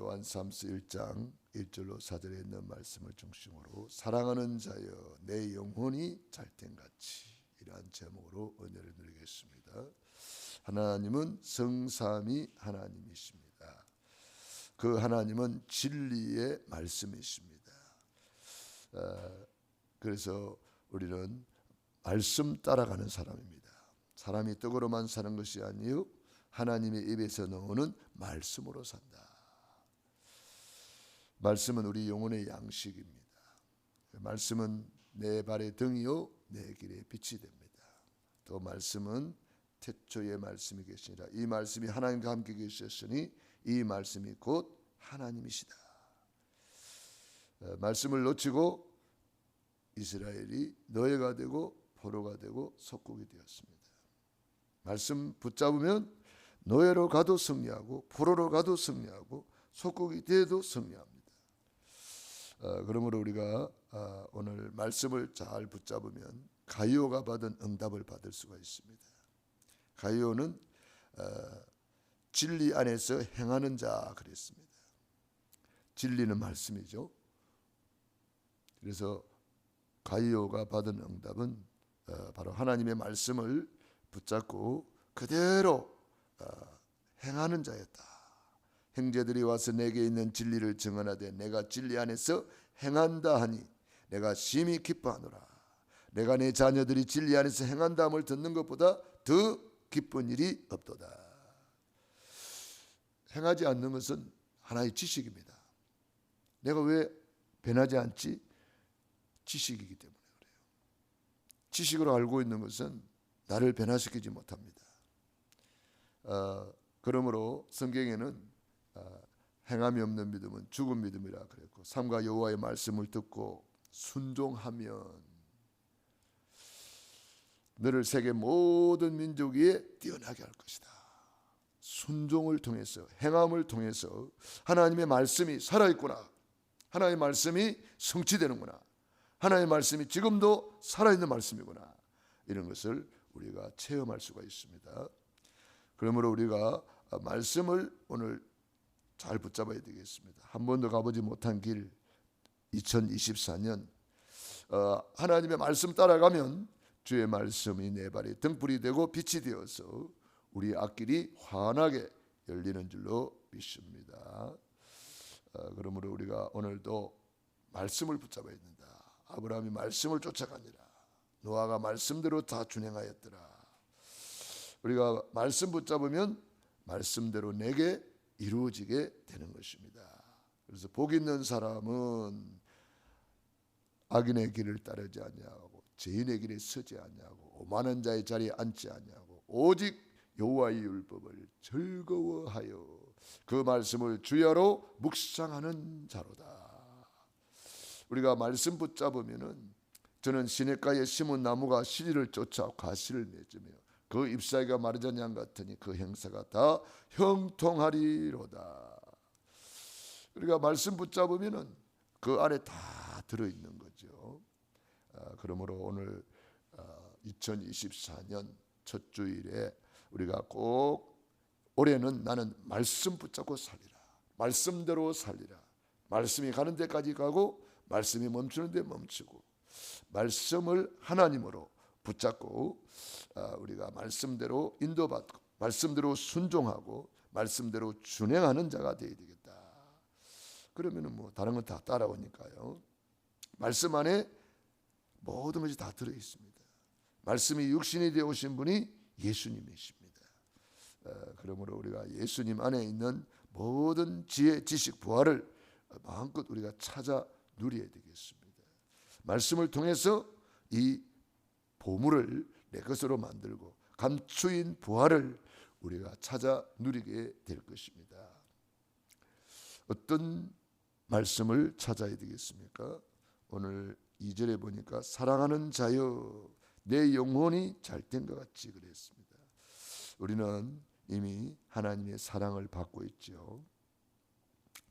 요한 3서 1장 1절로 4절에 있는 말씀을 중심으로 사랑하는 자여 내 영혼이 잘된같이 이러한 제목으로 은혜를 누리겠습니다. 하나님은 성삼위 하나님이십니다. 그 하나님은 진리의 말씀이십니다. 그래서 우리는 말씀 따라가는 사람입니다. 사람이 떡으로만 사는 것이 아니요 하나님의 입에서 나오는 말씀으로 산다. 말씀은 우리 영혼의 양식입니다. 말씀은 내 발의 등이요 내 길의 빛이 됩니다. 또 말씀은 태초의 말씀이 계시니라. 이 말씀이 하나님과 함께 계셨으니 이 말씀이 곧 하나님이시다. 말씀을 놓치고 이스라엘이 노예가 되고 포로가 되고 속국이 되었습니다. 말씀 붙잡으면 노예로 가도 승리하고 포로로 가도 승리하고 속국이 돼도 승리합니다. 그러므로 우리가 오늘 말씀을 잘 붙잡으면 가이오가 받은 응답을 받을 수가 있습니다. 가이오는 진리 안에서 행하는 자 그랬습니다. 진리는 말씀이죠. 그래서 가이오가 받은 응답은 바로 하나님의 말씀을 붙잡고 그대로 행하는 자였다. 형제들이 와서 내게 있는 진리를 증언하되 내가 진리 안에서 행한다 하니 내가 심히 기뻐하노라. 내가 내 자녀들이 진리 안에서 행한다함을 듣는 것보다 더 기쁜 일이 없도다. 행하지 않는 것은 하나의 지식입니다. 내가 왜 변하지 않지? 지식이기 때문에 그래요. 지식으로 알고 있는 것은 나를 변화시키지 못합니다. 그러므로 성경에는 행함이 없는 믿음은 죽은 믿음이라 그랬고 삼가 여호와의 말씀을 듣고 순종하면 너를 세계 모든 민족 위에 뛰어나게 할 것이다. 순종을 통해서 행함을 통해서 하나님의 말씀이 살아있구나. 하나님의 말씀이 성취되는구나. 하나님의 말씀이 지금도 살아있는 말씀이구나. 이런 것을 우리가 체험할 수가 있습니다. 그러므로 우리가 말씀을 오늘 잘 붙잡아야 되겠습니다. 한 번도 가보지 못한 길 2024년 하나님의 말씀 따라가면 주의 말씀이 내 발에 등불이 되고 빛이 되어서 우리 앞길이 환하게 열리는 줄로 믿습니다. 그러므로 우리가 오늘도 말씀을 붙잡아야 된다. 아브라함이 말씀을 쫓아가니라. 노아가 말씀대로 다 준행하였더라. 우리가 말씀 붙잡으면 말씀대로 내게 이루어지게 되는 것입니다. 그래서 복 있는 사람은 악인의 길을 따르지 아니하고 죄인의 길에 서지 아니하고 오만한 자의 자리에 앉지 아니하고 오직 여호와의 율법을 즐거워하여 그 말씀을 주야로 묵상하는 자로다. 우리가 말씀 붙잡으면은 저는 시냇가에 심은 나무가 시리를 쫓아 과실을 맺으며 그 잎사귀가 마르던 양 같으니 그 형사가 다 형통하리로다. 우리가 말씀 붙잡으면은 그 안에 다 들어있는 거죠. 그러므로 오늘 2024년 첫 주일에 우리가 꼭 올해는 나는 말씀 붙잡고 살리라. 말씀대로 살리라. 말씀이 가는 데까지 가고 말씀이 멈추는 데 멈추고 말씀을 하나님으로 붙잡고 우리가 말씀대로 인도받고 말씀대로 순종하고 말씀대로 준행하는 자가 되어야 되겠다. 그러면은 뭐 다른 건 다 따라오니까요. 말씀 안에 모든 것이 다 들어 있습니다. 말씀이 육신이 되어 오신 분이 예수님이십니다. 그러므로 우리가 예수님 안에 있는 모든 지혜, 지식, 부활을 마음껏 우리가 찾아 누려야 되겠습니다. 말씀을 통해서 이 보물을 내 것으로 만들고 감추인 부활을 우리가 찾아 누리게 될 것입니다. 어떤 말씀을 찾아야 되겠습니까? 오늘 2절에 보니까 사랑하는 자여 내 영혼이 잘된 것 같이 그랬습니다. 우리는 이미 하나님의 사랑을 받고 있죠.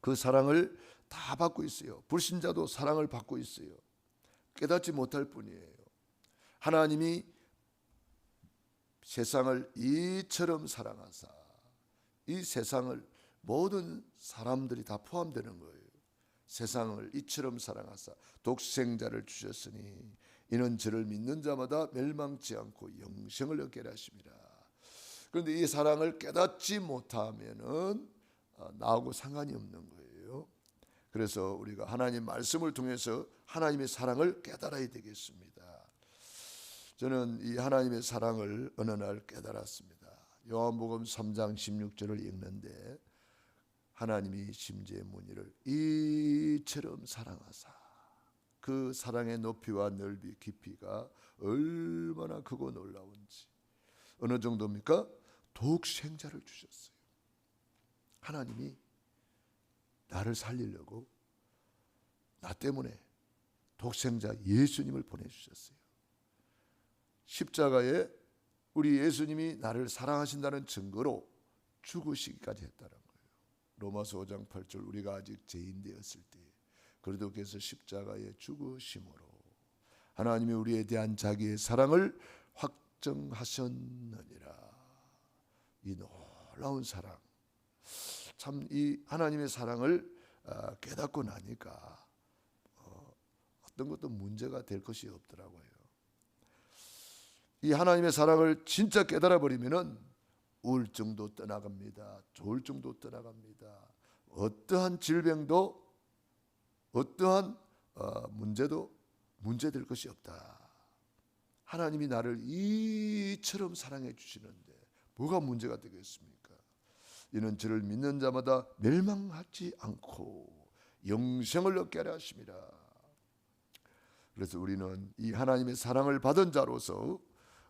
그 사랑을 다 받고 있어요. 불신자도 사랑을 받고 있어요. 깨닫지 못할 뿐이에요. 하나님이 세상을 이처럼 사랑하사 이 세상을 모든 사람들이 다 포함되는 거예요. 세상을 이처럼 사랑하사 독생자를 주셨으니 이는 저를 믿는 자마다 멸망치 않고 영생을 얻게 하심이라. 그런데 이 사랑을 깨닫지 못하면은 나하고 상관이 없는 거예요. 그래서 우리가 하나님 말씀을 통해서 하나님의 사랑을 깨달아야 되겠습니다. 저는 이 하나님의 사랑을 어느 날 깨달았습니다. 요한복음 3장 16절을 읽는데 하나님이 심지의 문의를 이처럼 사랑하사, 그 사랑의 높이와 넓이 깊이가 얼마나 크고 놀라운지. 어느 정도입니까? 독생자를 주셨어요. 하나님이 나를 살리려고 나 때문에 독생자 예수님을 보내주셨어요. 십자가에 우리 예수님이 나를 사랑하신다는 증거로 죽으시기까지 했다는 거예요. 로마서 5장 8절, 우리가 아직 죄인 되었을 때 그리스도께서 십자가에 죽으심으로 하나님이 우리에 대한 자기의 사랑을 확정하셨느니라. 이 놀라운 사랑, 참 이 하나님의 사랑을 깨닫고 나니까 어떤 것도 문제가 될 것이 없더라고요. 이 하나님의 사랑을 진짜 깨달아 버리면은 우울증도 떠나갑니다. 조울증도 떠나갑니다. 어떠한 질병도 어떠한 문제도 문제될 것이 없다. 하나님이 나를 이처럼 사랑해 주시는데 뭐가 문제가 되겠습니까? 이는 저를 믿는 자마다 멸망하지 않고 영생을 얻게 하려 하심이라. 그래서 우리는 이 하나님의 사랑을 받은 자로서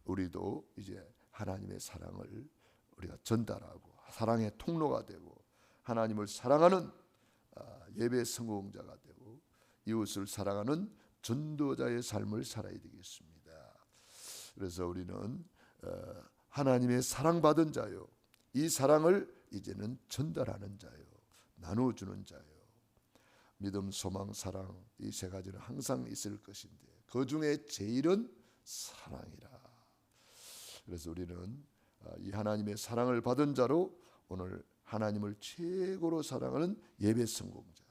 우리도 이제 하나님의 사랑을 우리가 전달하고 사랑의 통로가 되고 하나님을 사랑하는 예배 성공자가 되고 이웃을 사랑하는 전도자의 삶을 살아야 되겠습니다. 그래서 우리는 하나님의 사랑받은 자요, 이 사랑을 이제는 전달하는 자요, 나눠주는 자요. 믿음, 소망, 사랑, 이 세 가지는 항상 있을 것인데 그 중에 제일은 사랑이라. 그래서 우리는 이 하나님의 사랑을 받은 자로 오늘 하나님을 최고로 사랑하는 예배 성공자,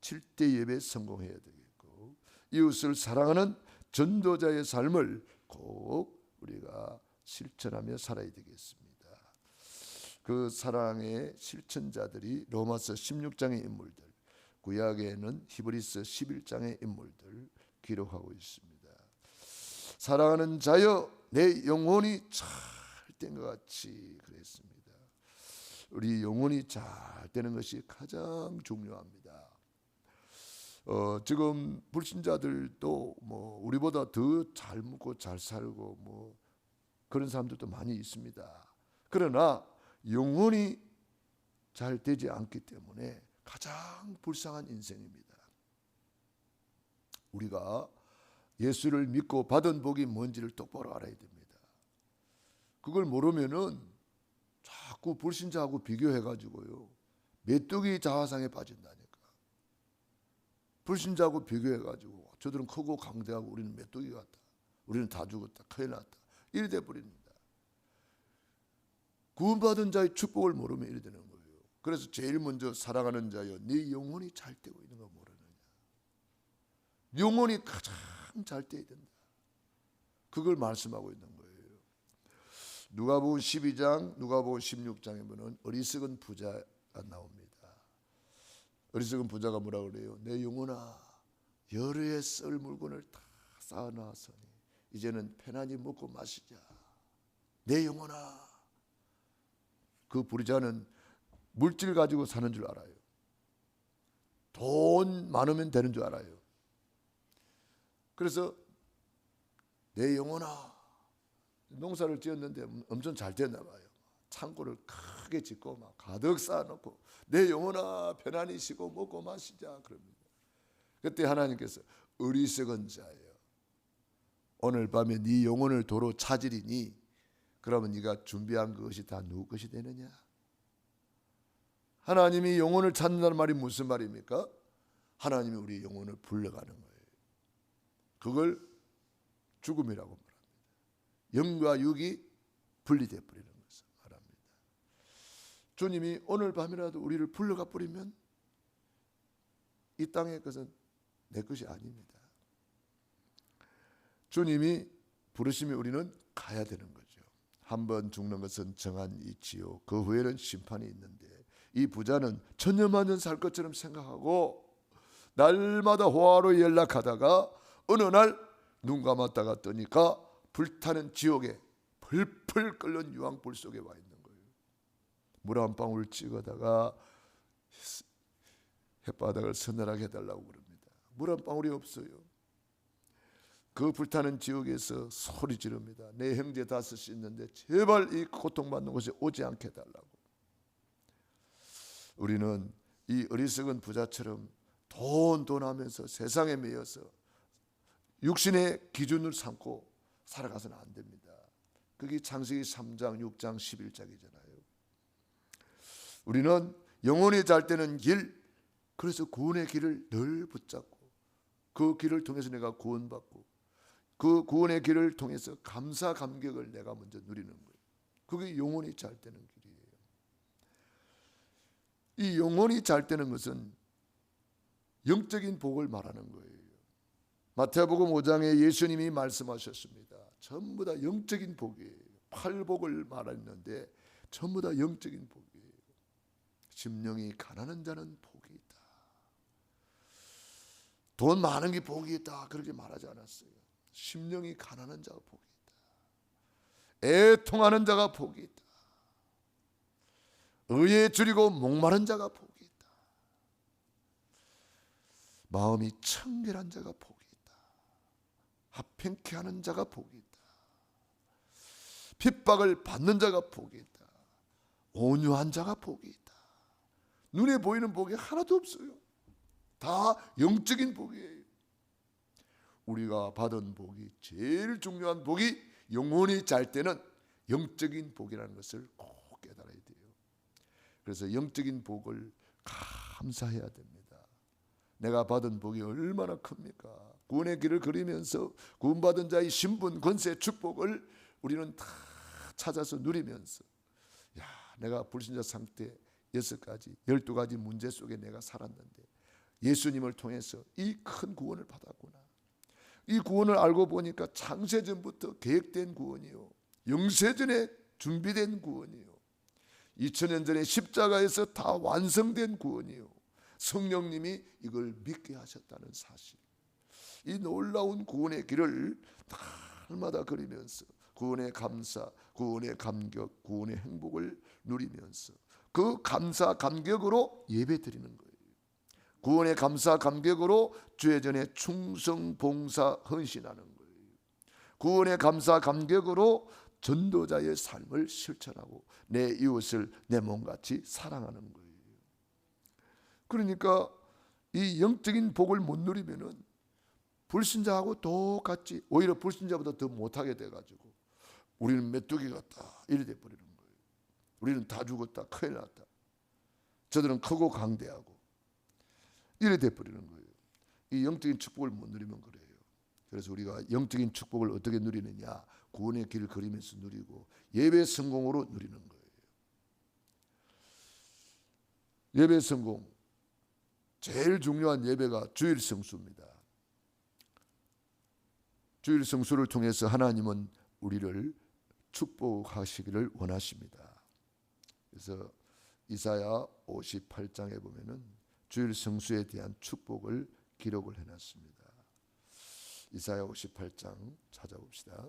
7대 예배 성공해야 되겠고 이웃을 사랑하는 전도자의 삶을 꼭 우리가 실천하며 살아야 되겠습니다. 그 사랑의 실천자들이 로마서 16장의 인물들, 구약에는 히브리서 11장의 인물들 기록하고 있습니다. 사랑하는 자여 내 영혼이 잘된 것 같이 그랬습니다. 우리 영혼이 잘 되는 것이 가장 중요합니다. 지금 불신자들도 뭐 우리보다 더 잘 먹고 잘 살고 뭐 그런 사람들도 많이 있습니다. 그러나 영혼이 잘 되지 않기 때문에 가장 불쌍한 인생입니다. 우리가 예수를 믿고 받은 복이 뭔지를 똑바로 알아야 됩니다. 그걸 모르면은 자꾸 불신자하고 비교해가지고요, 메뚜기 자화상에 빠진다니까. 불신자하고 비교해가지고 저들은 크고 강대하고 우리는 메뚜기 같다, 우리는 다 죽었다, 큰일 났다, 이래 돼버립니다. 구원받은 자의 축복을 모르면 이래 되는 거예요. 그래서 제일 먼저 사랑하는 자여 네 영혼이 잘 되고 있는 거 모르느냐. 영혼이 가장 잘 돼야 된다. 그걸 말씀하고 있는 거예요. 누가복음 12장, 누가복음 16장에 보면 어리석은 부자가 나옵니다. 어리석은 부자가 뭐라 그래요? 내 영혼아, 여러 해 썰 물건을 다 쌓아놨으니 이제는 편안히 먹고 마시자. 내 영혼아. 그 부자는 물질 가지고 사는 줄 알아요. 돈 많으면 되는 줄 알아요. 그래서 내 영혼아, 농사를 지었는데 엄청 잘 됐나 봐요. 창고를 크게 짓고 막 가득 쌓아놓고 내 영혼아 편안히 쉬고 먹고 마시자 그럽니다. 그때 하나님께서 어리석은 자예요. 오늘 밤에 네 영혼을 도로 찾으리니 그러면 네가 준비한 것이 다 누구 것이 되느냐? 하나님이 영혼을 찾는다는 말이 무슨 말입니까? 하나님이 우리 영혼을 불러가는 거예요. 그걸 죽음이라고 말합니다. 영과 육이 분리되어 버리는 것을 말합니다. 주님이 오늘 밤이라도 우리를 불러가 버리면 이 땅의 것은 내 것이 아닙니다. 주님이 부르시면 우리는 가야 되는 거죠. 한번 죽는 것은 정한 이치요 그 후에는 심판이 있는데, 이 부자는 천년만년 살 것처럼 생각하고 날마다 호화로 연락하다가 어느 날 눈 감았다가 뜨니까 불타는 지옥에 펄펄 끓는 유황불 속에 와 있는 거예요. 물 한 방울 찍어다가 햇바닥을 서늘하게 해달라고 그럽니다. 물 한 방울이 없어요. 그 불타는 지옥에서 소리 지릅니다. 내 형제 다섯이 있는데 제발 이 고통받는 곳에 오지 않게 해달라고. 우리는 이 어리석은 부자처럼 돈 하면서 세상에 매여서 육신의 기준을 삼고 살아가서는 안 됩니다. 그게 창세기 3장, 6장, 11장이잖아요. 우리는 영혼이 잘 때는 길, 그래서 구원의 길을 늘 붙잡고 그 길을 통해서 내가 구원받고 그 구원의 길을 통해서 감사 감격을 내가 먼저 누리는 거예요. 그게 영혼이 잘 되는 길이에요. 이 영혼이 잘 되는 것은 영적인 복을 말하는 거예요. 마태복음 5장에 예수님이 말씀하셨습니다. 전부 다 영적인 복이에요. 팔복을 말했는데 전부 다 영적인 복이에요. 심령이 가난한 자는 복이 있다. 돈 많은 게 복이 있다 그렇게 말하지 않았어요. 심령이 가난한 자가 복이 있다. 애통하는 자가 복이 있다. 의에 줄이고 목마른 자가 복이 있다. 마음이 청결한 자가 복이 있다. 합평케 하는 자가 복이 있다. 핍박을 받는 자가 복이 있다. 온유한 자가 복이 있다. 눈에 보이는 복이 하나도 없어요. 다 영적인 복이에요. 우리가 받은 복이 제일 중요한 복이 영혼이 잘 때는 영적인 복이라는 것을 꼭 깨달아야 돼요. 그래서 영적인 복을 감사해야 됩니다. 내가 받은 복이 얼마나 큽니까? 구원의 길을 걸으면서 구원받은 자의 신분, 권세, 축복을 우리는 다 찾아서 누리면서, 야, 내가 불신자 상태 6가지, 12가지 문제 속에 내가 살았는데 예수님을 통해서 이 큰 구원을 받았구나. 이 구원을 알고 보니까 창세전부터 계획된 구원이요, 영세전에 준비된 구원이요, 2000년 전에 십자가에서 다 완성된 구원이요, 성령님이 이걸 믿게 하셨다는 사실. 이 놀라운 구원의 길을 날마다 걸으면서 구원의 감사, 구원의 감격, 구원의 행복을 누리면서 그 감사 감격으로 예배 드리는 거예요. 구원의 감사 감격으로 주의 전에 충성 봉사 헌신하는 거예요. 구원의 감사 감격으로 전도자의 삶을 실천하고 내 이웃을 내 몸같이 사랑하는 거예요. 그러니까 이 영적인 복을 못 누리면은 불신자하고 똑같이, 오히려 불신자보다 더 못하게 돼가지고 우리는 메뚜기 같다 이래 돼버리는 거예요. 우리는 다 죽었다, 큰일 났다, 저들은 크고 강대하고 이래 돼버리는 거예요. 이 영적인 축복을 못 누리면 그래요. 그래서 우리가 영적인 축복을 어떻게 누리느냐, 구원의 길을 걸으면서 누리고 예배 성공으로 누리는 거예요. 예배 성공, 제일 중요한 예배가 주일 성수입니다. 주일 성수를 통해서 하나님은 우리를 축복하시기를 원하십니다. 그래서 이사야 58장에 보면은 주일 성수에 대한 축복을 기록을 해놨습니다. 이사야 58장 찾아봅시다.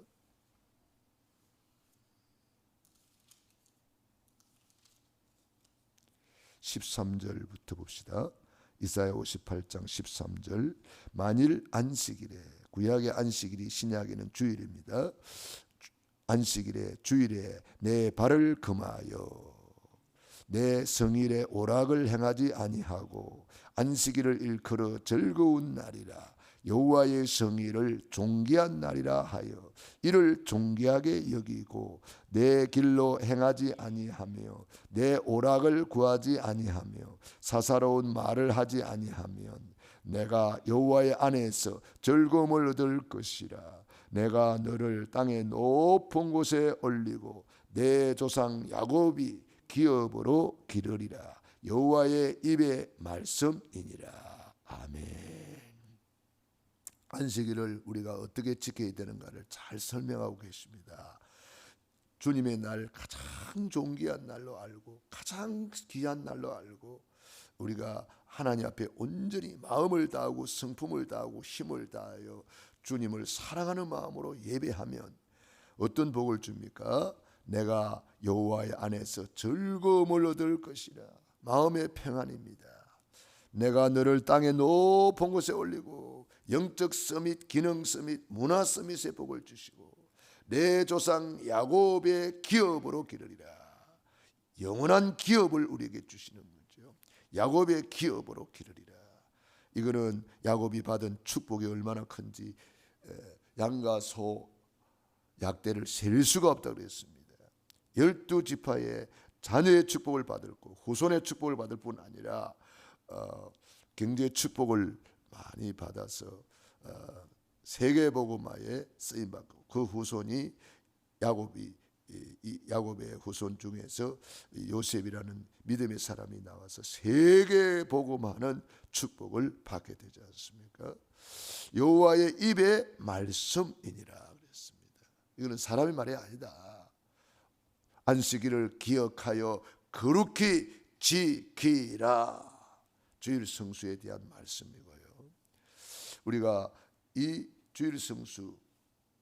13절부터 봅시다. 이사야 58장 13절. 만일 안식일에, 구약의 안식일이 신약에는 주일입니다. 안식일에, 주일에 내 발을 금하여 내 성일에 오락을 행하지 아니하고 안식일을 일컬어 즐거운 날이라 여호와의 성일을 존귀한 날이라 하여 이를 존귀하게 여기고 내 길로 행하지 아니하며 내 오락을 구하지 아니하며 사사로운 말을 하지 아니하면 내가 여호와의 안에서 즐거움을 얻을 것이라. 내가 너를 땅의 높은 곳에 올리고 내 조상 야곱이 기업으로 기르리라. 여호와의 입의 말씀이니라. 아멘. 안식일을 우리가 어떻게 지켜야 되는가를 잘 설명하고 계십니다. 주님의 날 가장 존귀한 날로 알고 가장 귀한 날로 알고 우리가 하나님 앞에 온전히 마음을 다하고 성품을 다하고 힘을 다하여 주님을 사랑하는 마음으로 예배하면 어떤 복을 줍니까? 내가 여호와의 안에서 즐거움을 얻을 것이라. 마음의 평안입니다. 내가 너를 땅의 높은 곳에 올리고 영적 서밋, 기능 서밋, 문화 서밋의 복을 주시고 내 조상 야곱의 기업으로 기르리라. 영원한 기업을 우리에게 주시는 거죠. 야곱의 기업으로 기르리라. 이거는 야곱이 받은 축복이 얼마나 큰지 양과 소 약대를 셀 수가 없다고 그랬습니다. 12지파의 자녀의 축복을 받을 거, 후손의 축복을 받을 뿐 아니라 경제 축복을 많이 받아서 세계복음화에 쓰임받고 그 후손이 야곱의 후손 중에서 요셉이라는 믿음의 사람이 나와서 세계복음화하는 축복을 받게 되지 않습니까? 여호와의 입의 말씀이니라 그랬습니다. 이거는 사람의 말이 아니다. 안식일을 기억하여 거룩히 지키라. 주일 성수에 대한 말씀이고요. 우리가 이 주일 성수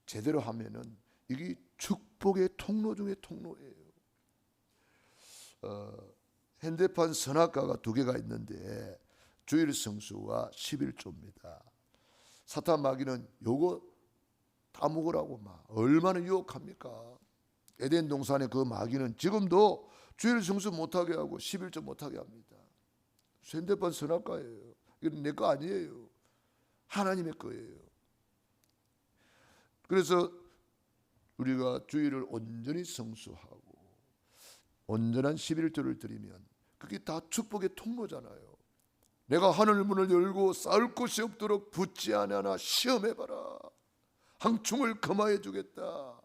제대로 하면은 이게 축복의 통로 중에 통로예요. 현대판 선악과가 두 개가 있는데 주일 성수와 11조입니다. 사탄 마귀는 요거 다 먹으라고 막 얼마나 유혹합니까? 에덴 동산의 그 마귀는 지금도 주일 성수 못하게 하고 11조 못하게 합니다. 현대판 선악과예요. 이건 내 거 아니에요. 하나님의 거예요. 그래서 우리가 주일을 온전히 성수하고 온전한 11조를 드리면 그게 다 축복의 통로잖아요. 내가 하늘 문을 열고 쌓을 곳이 없도록 붙지 않으나 시험해봐라. 항충을 금하여 주겠다.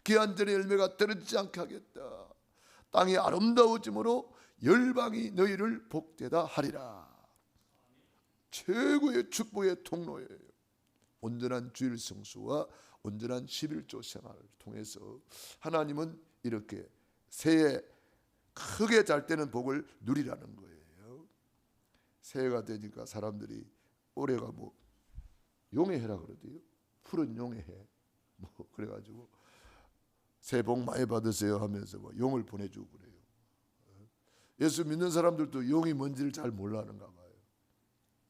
귀한 들의 열매가 떨어지지 않게 하겠다. 땅이 아름다워짐으로 열방이 너희를 복되다 하리라. 최고의 축복의 통로예요. 온전한 주일 성수와 온전한 11조 생활을 통해서 하나님은 이렇게 새해 크게 잘 때는 복을 누리라는 거예요. 새해가 되니까 사람들이 올해가 뭐 용해해라 그러대요. 푸른 용해해. 뭐 그래가지고 새해 복 많이 받으세요 하면서 뭐 용을 보내주고 그래요. 예수 믿는 사람들도 용이 뭔지를 잘 몰라는가 봐요.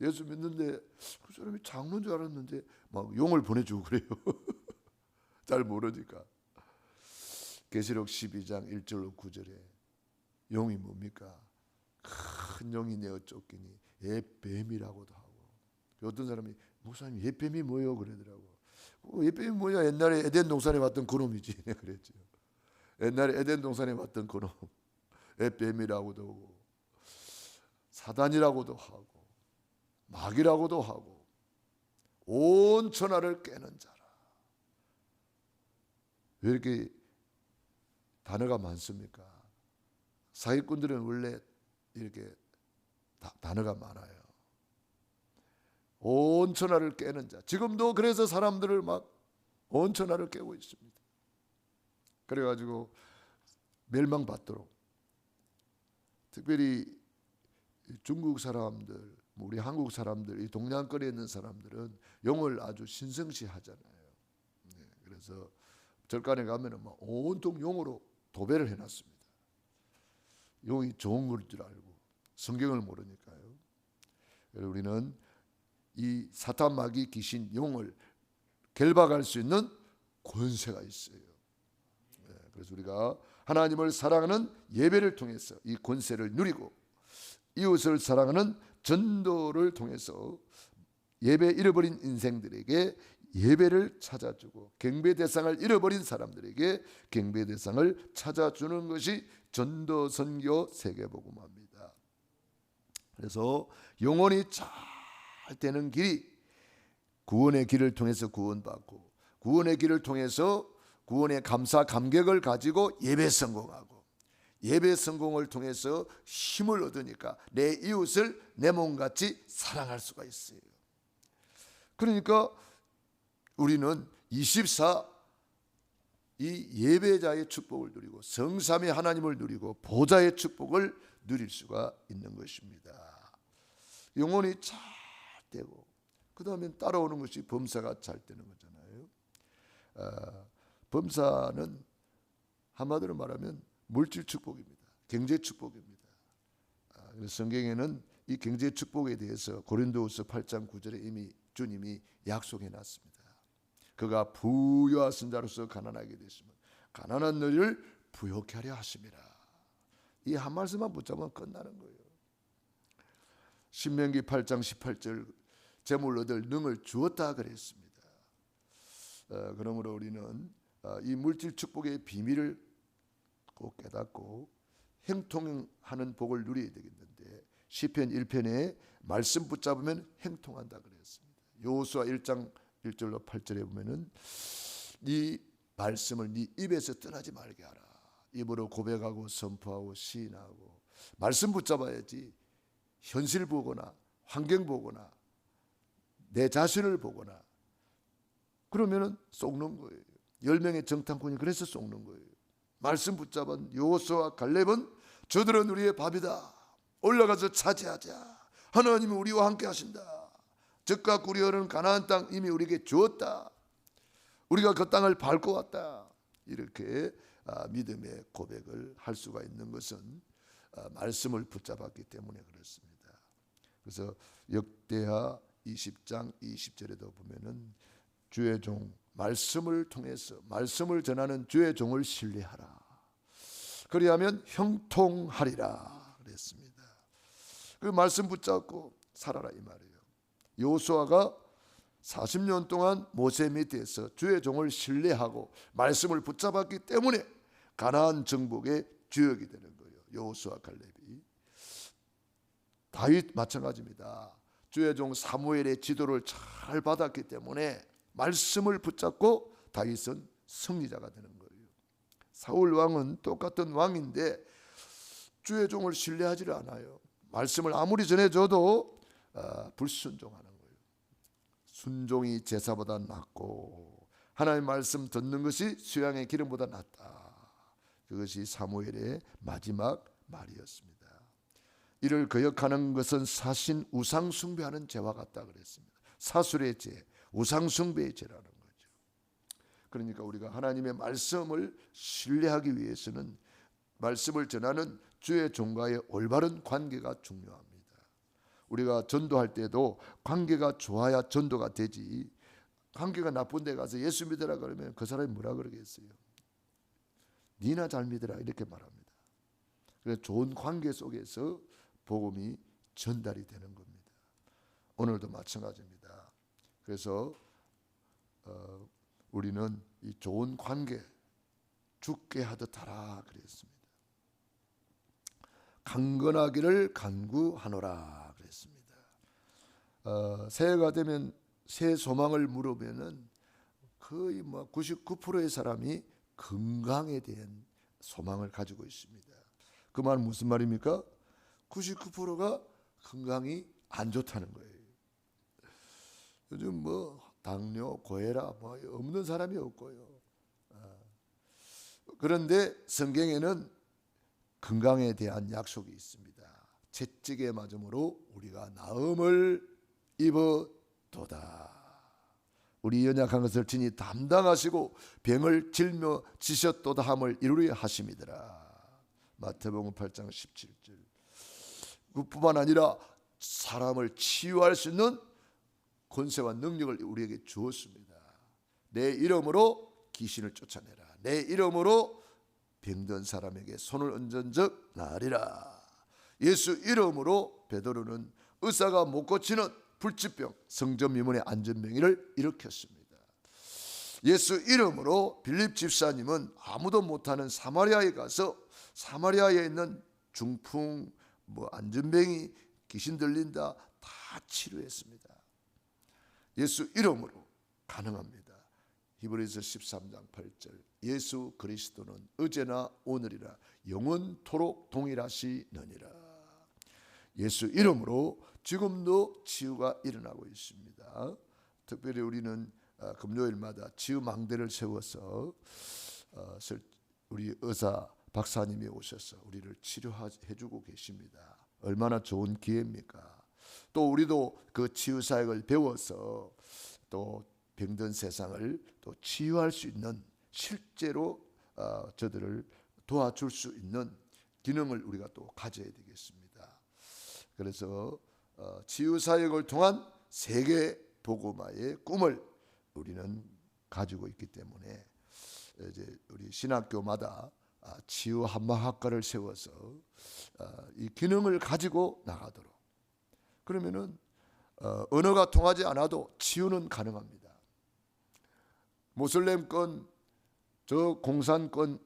예수 믿는데 그 사람이 장로인 줄 알았는데 막 용을 보내주고 그래요. 잘 모르니까. 계시록 12장 1절로 9절에 용이 뭡니까? 큰 용이 내어 쫓기니 옛뱀이라고도 하고, 어떤 사람이 목사님 옛뱀이 뭐예요? 그러더라고. 옛뱀이 뭐야? 옛날에 에덴 동산에 왔던 그놈이지. 그랬죠. 옛날에 에덴 동산에 왔던 그놈. 옛뱀이라고도 하고 사단이라고도 하고 마귀라고도 하고 온 천하를 깨는 자라. 왜 이렇게 단어가 많습니까? 사기꾼들은 원래 이렇게 단어가 많아요. 온 천하를 깨는 자. 지금도 그래서 사람들을 막 온 천하를 깨고 있습니다. 그래가지고 멸망받도록, 특별히 중국 사람들, 우리 한국 사람들, 이 동양권에 있는 사람들은 용을 아주 신성시 하잖아요. 그래서 절간에 가면은 막 온통 용으로 도배를 해놨습니다. 용이 좋은 걸 줄 알고 성경을 모르니까요. 우리는 이 사탄 마귀 귀신 용을 결박할 수 있는 권세가 있어요. 그래서 우리가 하나님을 사랑하는 예배를 통해서 이 권세를 누리고 이웃을 사랑하는 전도를 통해서 예배 잃어버린 인생들에게 예배를 찾아주고 경배 대상을 잃어버린 사람들에게 경배 대상을 찾아주는 것이 전도 선교 세계복음화입니다. 그래서 영혼이 잘 되는 길이 구원의 길을 통해서 구원받고, 구원의 길을 통해서 구원의 감사 감격을 가지고 예배 성공하고, 예배 성공을 통해서 힘을 얻으니까 내 이웃을 내 몸같이 사랑할 수가 있어요. 그러니까 우리는 24 이 예배자의 축복을 누리고 성삼위 하나님을 누리고 보좌의 축복을 누릴 수가 있는 것입니다. 영혼이 잘 되고 그 다음에 따라오는 것이 범사가 잘 되는 거잖아요. 범사는 한마디로 말하면 물질 축복입니다. 경제 축복입니다. 그래서 성경에는 이 경제 축복에 대해서 고린도후서 8장 9절에 이미 주님이 약속해 놨습니다. 그가 부유하신 자로서 가난하게 되시면 가난한 너희를 부욕케 하려 하심이라. 이 한 말씀만 붙잡으면 끝나는 거예요. 신명기 8장 18절 재물 얻을 능을 주었다 그랬습니다. 그러므로 우리는 이 물질 축복의 비밀을 꼭 깨닫고 행통하는 복을 누려야 되겠는데 시편 1편에 말씀 붙잡으면 행통한다 그랬습니다. 여호수아 1장 1절로 8절에 보면은 네 말씀을 네 입에서 떠나지 말게 하라. 입으로 고백하고 선포하고 시인하고 말씀 붙잡아야지 현실 보거나 환경 보거나 내 자신을 보거나 그러면은 속는 거예요. 10명의 정탐꾼이 그래서 속는 거예요. 말씀 붙잡은 여호수아와 갈렙은 저들은 우리의 밥이다. 올라가서 차지하자. 하나님은 우리와 함께 하신다. 적과 꿀이 가나안 땅 이미 우리에게 주었다. 우리가 그 땅을 밟고 왔다. 이렇게 믿음의 고백을 할 수가 있는 것은 말씀을 붙잡았기 때문에 그렇습니다. 그래서 역대하 20장 20절에도 보면은 주의 종 말씀을 통해서 말씀을 전하는 주의 종을 신뢰하라. 그리하면 형통하리라 그랬습니다. 그 말씀 붙잡고 살아라 이 말이에요. 여호수아가 40년 동안 모세 밑에서 주의 종을 신뢰하고 말씀을 붙잡았기 때문에 가나안 정복의 주역이 되는 거예요. 여호수아 갈렙이. 다윗 마찬가지입니다. 주의 종 사무엘의 지도를 잘 받았기 때문에 말씀을 붙잡고 다윗은 승리자가 되는 거예요. 사울 왕은 똑같은 왕인데 주의 종을 신뢰하지를 않아요. 말씀을 아무리 전해줘도 불순종하는 거예요. 순종이 제사보다 낫고 하나님의 말씀 듣는 것이 수양의 기름보다 낫다. 그것이 사무엘의 마지막 말이었습니다. 이를 거역하는 것은 사신 우상 숭배하는 죄와 같다 그랬습니다. 사술의 죄, 우상 숭배의 죄라는 거죠. 그러니까 우리가 하나님의 말씀을 신뢰하기 위해서는 말씀을 전하는 주의 종과의 올바른 관계가 중요합니다. 우리가 전도할 때도 관계가 좋아야 전도가 되지. 관계가 나쁜 데 가서 예수 믿으라 그러면 그 사람이 뭐라 그러겠어요? 니나 잘 믿으라 이렇게 말합니다. 그래서 좋은 관계 속에서 복음이 전달이 되는 겁니다. 오늘도 마찬가지입니다. 그래서 우리는 이 좋은 관계 죽게 하듯 하라 그랬습니다. 강건하기를 간구하노라 그랬습니다. 새해가 되면 새해 소망을 물으면은 거의 99%의 사람이 건강에 대한 소망을 가지고 있습니다. 그 말은 무슨 말입니까? 99%가 건강이 안 좋다는 거예요. 요즘 당뇨, 고혈압 없는 사람이 없고요. 그런데 성경에는 건강에 대한 약속이 있습니다. 채찍에 맞음으로 우리가 나음을 입어도다. 우리 연약한 것을 친히 담당하시고 병을 짊어지셨도다 함을 이루려 하심이더라. 마태복음 8장 17절. 그뿐만 아니라 사람을 치유할 수 있는 권세와 능력을 우리에게 주었습니다. 내 이름으로 귀신을 쫓아내라. 내 이름으로 병든 사람에게 손을 얹은 적 나으리라. 예수 이름으로 베드로는 의사가 못 고치는 불치병 성전미문의 안전병이를 일으켰습니다. 예수 이름으로 빌립 집사님은 아무도 못하는 사마리아에 가서 사마리아에 있는 중풍 안전병이 귀신 들린다 다 치료했습니다. 예수 이름으로 가능합니다. 히브리서 13장 8절 예수 그리스도는 어제나 오늘이라 영원토록 동일하시느니라. 예수 이름으로 지금도 치유가 일어나고 있습니다. 특별히 우리는 금요일마다 치유망대를 세워서 우리 의사 박사님이 오셔서 우리를 치료해주고 계십니다. 얼마나 좋은 기회입니까? 또 우리도 그 치유사역을 배워서 또 병든 세상을 또 치유할 수 있는 실제로 저들을 도와줄 수 있는 기능을 우리가 또 가져야 되겠습니다. 그래서 치유사역을 통한 세계 복음화의 꿈을 우리는 가지고 있기 때문에 이제 우리 신학교마다 치유 한마학과를 세워서 이 기능을 가지고 나가도록. 그러면은 언어가 통하지 않아도 치유는 가능합니다. 모슬렘권, 저 공산권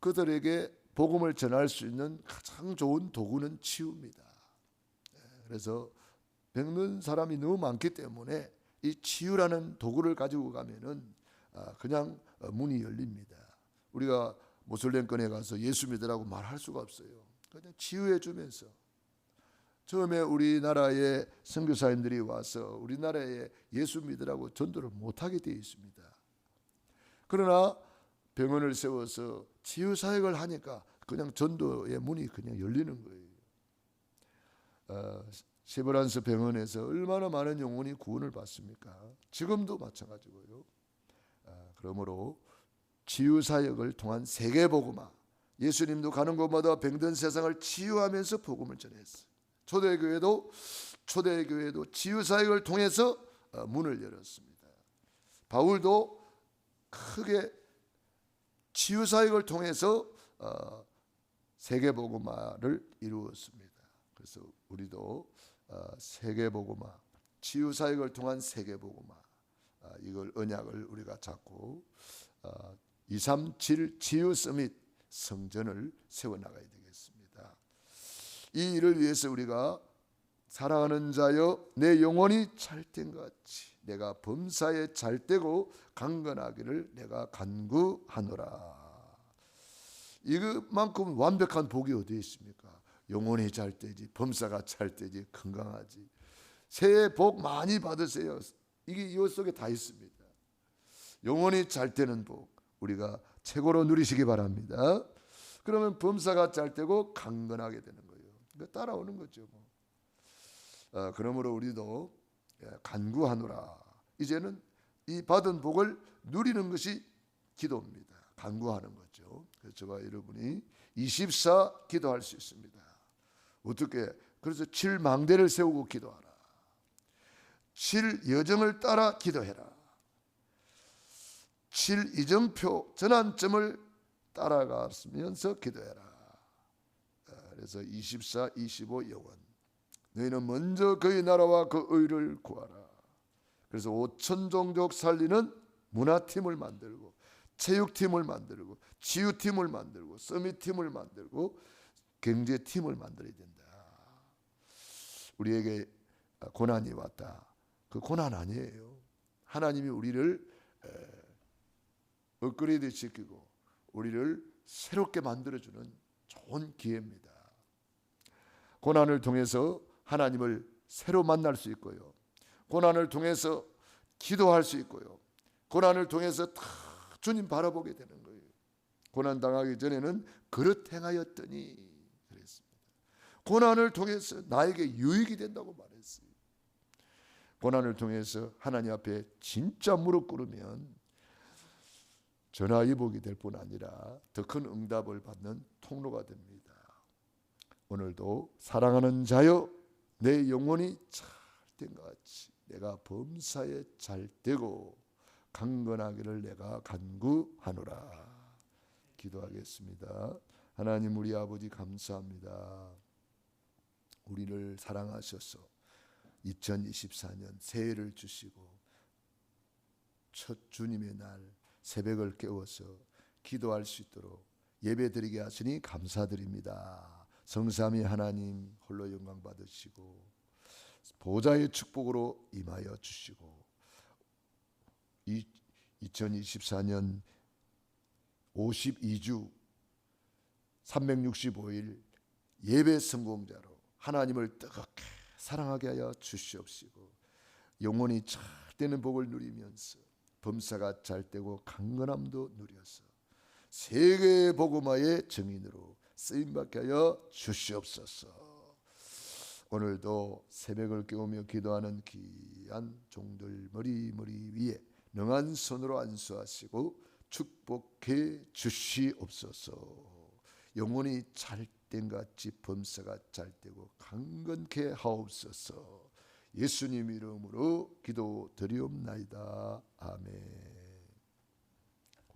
그들에게 복음을 전할 수 있는 가장 좋은 도구는 치유입니다. 그래서 병든 사람이 너무 많기 때문에 이 치유라는 도구를 가지고 가면은 그냥 문이 열립니다. 우리가 모슬렘권에 가서 예수 믿으라고 말할 수가 없어요. 그냥 치유해 주면서 처음에 우리나라의 선교사님들이 와서 우리나라에 예수 믿으라고 전도를 못하게 되어 있습니다. 그러나 병원을 세워서 치유 사역을 하니까 그냥 전도의 문이 그냥 열리는 거예요. 세브란스 병원에서 얼마나 많은 영혼이 구원을 받습니까? 지금도 마찬가지고요. 그러므로 치유 사역을 통한 세계 복음화, 예수님도 가는 곳마다 병든 세상을 치유하면서 복음을 전했어요. 초대교회도 치유 사역을 통해서 문을 열었습니다. 바울도 크게 치유 사역을 통해서 세계 복음화를 이루었습니다. 그래서 우리도 세계 복음화, 치유 사역을 통한 세계 복음화, 이걸 언약을 우리가 잡고 237 치유 서밋 성전을 세워 나가야 되겠습니다. 이 일을 위해서 우리가 사랑하는 자여 내 영혼이 찰된 것 같이 내가 범사에 잘되고 강건하기를 내가 간구하노라. 이것만큼 완벽한 복이 어디에 있습니까? 영혼이 잘되지, 범사가 잘되지, 건강하지. 새해 복 많이 받으세요. 이게 이 속에 다 있습니다. 영혼이 잘되는 복 우리가 최고로 누리시기 바랍니다. 그러면 범사가 잘되고 강건하게 되는 거예요. 따라오는 거죠. 그러므로 우리도 간구하노라. 이제는 이 받은 복을 누리는 것이 기도입니다. 간구하는 거죠. 그래서 저와 여러분이 24 기도할 수 있습니다. 어떻게? 그래서 7망대를 세우고 기도하라. 7여정을 따라 기도해라. 7이정표 전환점을 따라가면서 기도해라. 그래서 24, 25 영원. 너희는 먼저 그의 나라와 그 의를 구하라. 그래서 5천 종족 살리는 문화팀을 만들고 체육팀을 만들고 치유팀을 만들고 서밋팀을 만들고 경제팀을 만들어야 된다. 우리에게 고난이 왔다. 그 고난 아니에요. 하나님이 우리를 업그레이드 시키고 우리를 새롭게 만들어주는 좋은 기회입니다. 고난을 통해서 하나님을 새로 만날 수 있고요. 고난을 통해서 기도할 수 있고요. 고난을 통해서 다 주님 바라보게 되는 거예요. 고난 당하기 전에는 그릇 행하였더니 그랬습니다. 고난을 통해서 나에게 유익이 된다고 말했어요. 고난을 통해서 하나님 앞에 진짜 무릎 꿇으면 전화위복이 될 뿐 아니라 더 큰 응답을 받는 통로가 됩니다. 오늘도 사랑하는 자여 내 영혼이 잘된 것 같이 내가 범사에 잘되고 강건하기를 내가 간구하노라. 기도하겠습니다. 하나님 우리 아버지 감사합니다. 우리를 사랑하셔서 2024년 새해를 주시고 첫 주님의 날 새벽을 깨워서 기도할 수 있도록 예배드리게 하시니 감사드립니다. 성삼위 하나님 홀로 영광 받으시고 보좌의 축복으로 임하여 주시고 이 2024년 52주 365일 예배 성공자로 하나님을 뜨겁게 사랑하게 하여 주시옵시고, 영혼이 잘 되는 복을 누리면서 범사가 잘 되고 강건함도 누려서 세계 복음화의 증인으로 쓰임받게 하여 주시옵소서. 오늘도 새벽을 깨우며 기도하는 귀한 종들 머리 위에 능한 손으로 안수하시고 축복해 주시옵소서. 영혼이 잘된 같이 범사가 잘되고 강건케 하옵소서. 예수님 이름으로 기도드리옵나이다. 아멘.